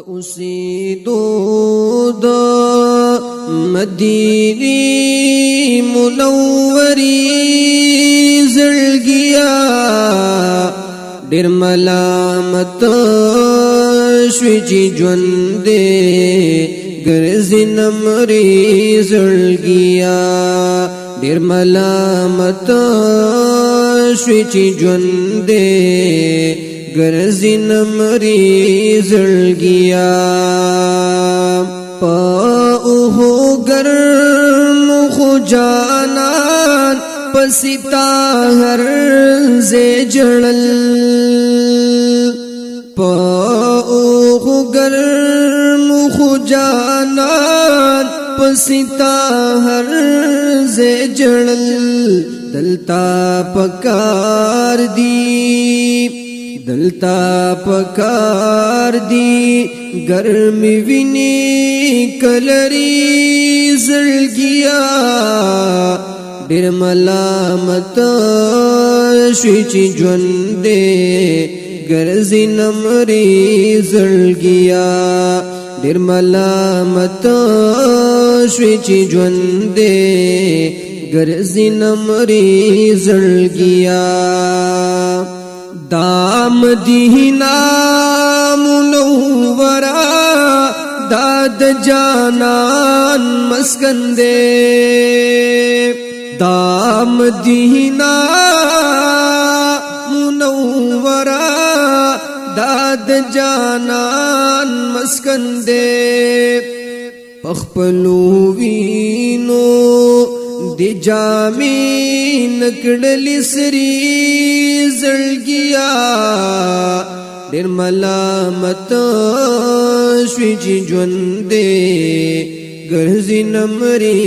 اوسیدو د مدینه منورې زړګیا ډېر ملامت شوی چې ژوند دې ګرځي نمرې زړګیا ډېر ملامت شوی چې ژوند دې ګرځي نمرې زړګیا په اوهو ګرم خو جانان پستا هر زې جړل په اوهو ګرم خو جانان پستا هر زې جړل دلتا پکار دی دلتا پکار دی گرمی ویني کلری زړګیا ډېر ملامت شوی چې ژوند دې ګرځي نمرې زړګیا ډېر ملامت شوی چې ژوند دې ګرځي نمرې زړګیا دا مدینہ منورہ دا د جانان مسکن دے دا مدینہ منورہ دا د جانان مسکن دے پخپلو وینو دی جامی نکڑلی سری زړګیا ډېر ملامت شوی چې ژوند دې ګرځي نمرې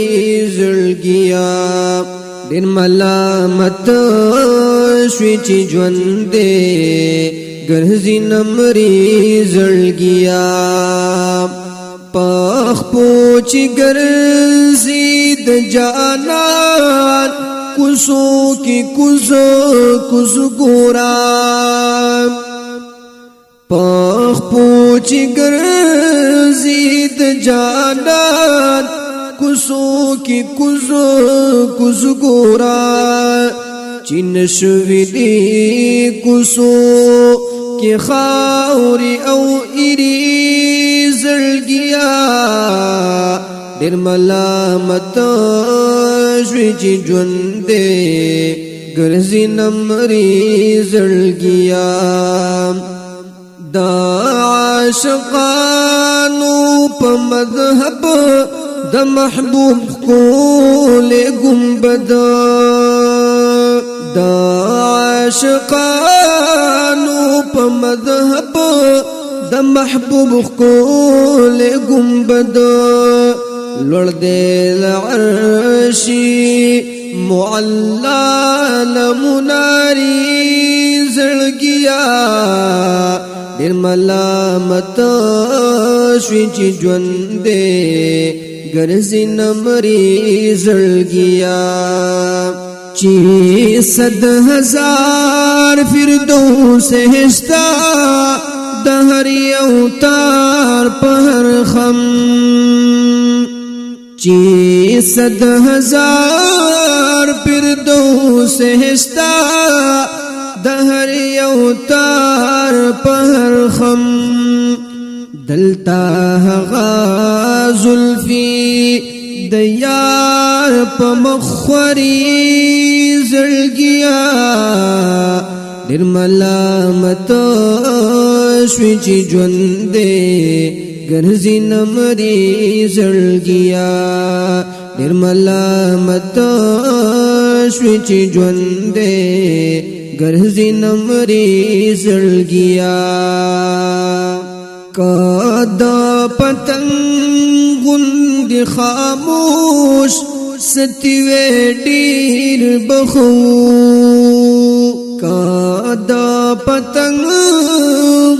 زړګیا ډېر ملامت شوی چې ژوند دې ګرځي نمرې زړګیا پخ پوچ ګرځي د جانان کوزو کی کوزو ګورا پخ پوچ ګرځي د جانان کوزو کی کوزو ګورا چین شوی دی کوزو کی خاوري او ایری زړګیا ډېر ملامت شوی چې ژوند دې ګرځي نمرې زړګیا د عاشقانو په مذهب د محبوب کول ګمبد د عاشقانو په مذهب د محبوب کول ګمبد لړ دې العرشی معلا لمناری زړګیا ډېر ملامت شوی چې ژوند دې ګرځي نمرې زړګیا چې 100,000 فردوس هستا د هر یو تار په هر خم چې 100,000 فردوس هستا د هر یو تار په هر خم دلتا هغه زلفي د یار په مخوري زړګیا ډېر ملامت شوی چې ژوند دې ګرځي نمرې زړګیا ډېر ملامت شوی چې ژوند دې ګرځي نمرې زړګیا کدا پتنګ غوند خاموش ستوي ډېر بخو کدا پتنگ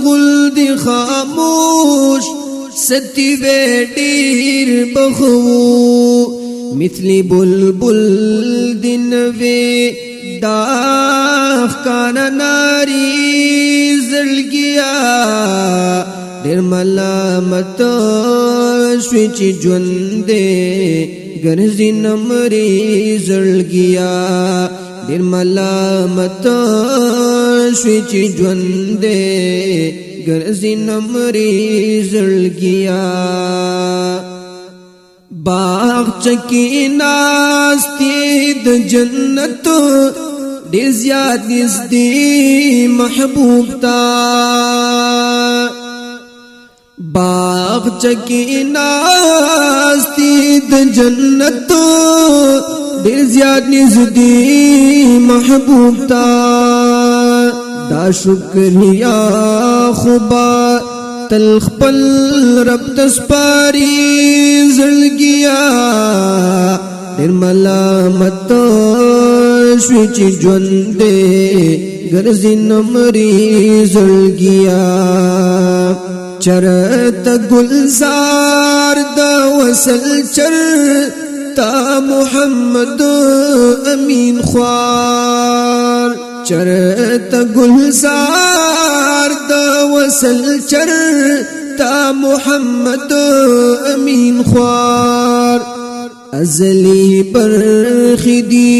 غل خاموش ستی ډیر بخو مثلی بلبل دنوی داخ کان ناری زړګیا ډېر ملامت شوی چې ژوند دې ګرځي نمرې زړګیا ډېر ملامت شوی چې ژوند دې ګرځي نمرې زړګیا باغ چکی ناستی د جنت ډېر زیات نږدې محبوب تا باغ چکی ناستی د جنت ډېر زیات نږدې محبوب تا دا شکریا خوبا تل خپل رب تسپاری زړګیا ډېر ملامت شوی چې ژوند دې ګرځي نمرې زړګیا چرته گلزار د وصل چرته محمد امین خوار چرته گلزار د وصل چرته محمد امین خوار ازلی برخدی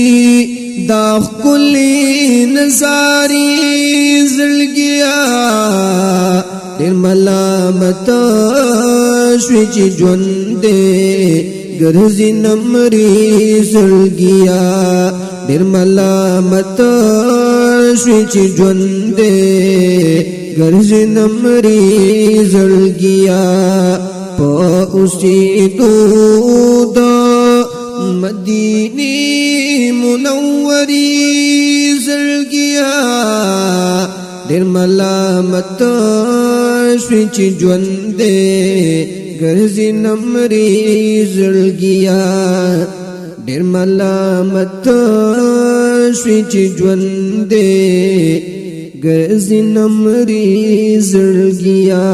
دا کلی نزاری زړګیا ډېر ملامت شوی چې ژوند دې ګرځي نمرې زړګیا ډېر ملامت شوی چې ژوند دې ګرځي نمرې زړګیا په اوسېدو د مدینه منورې زړګیا ډېر ملامت شوی چې ژوند دې ګرځي نمرې زړګیا ډېر ملامت شوی چې ژوند دې ګرځي نمرې زړګیا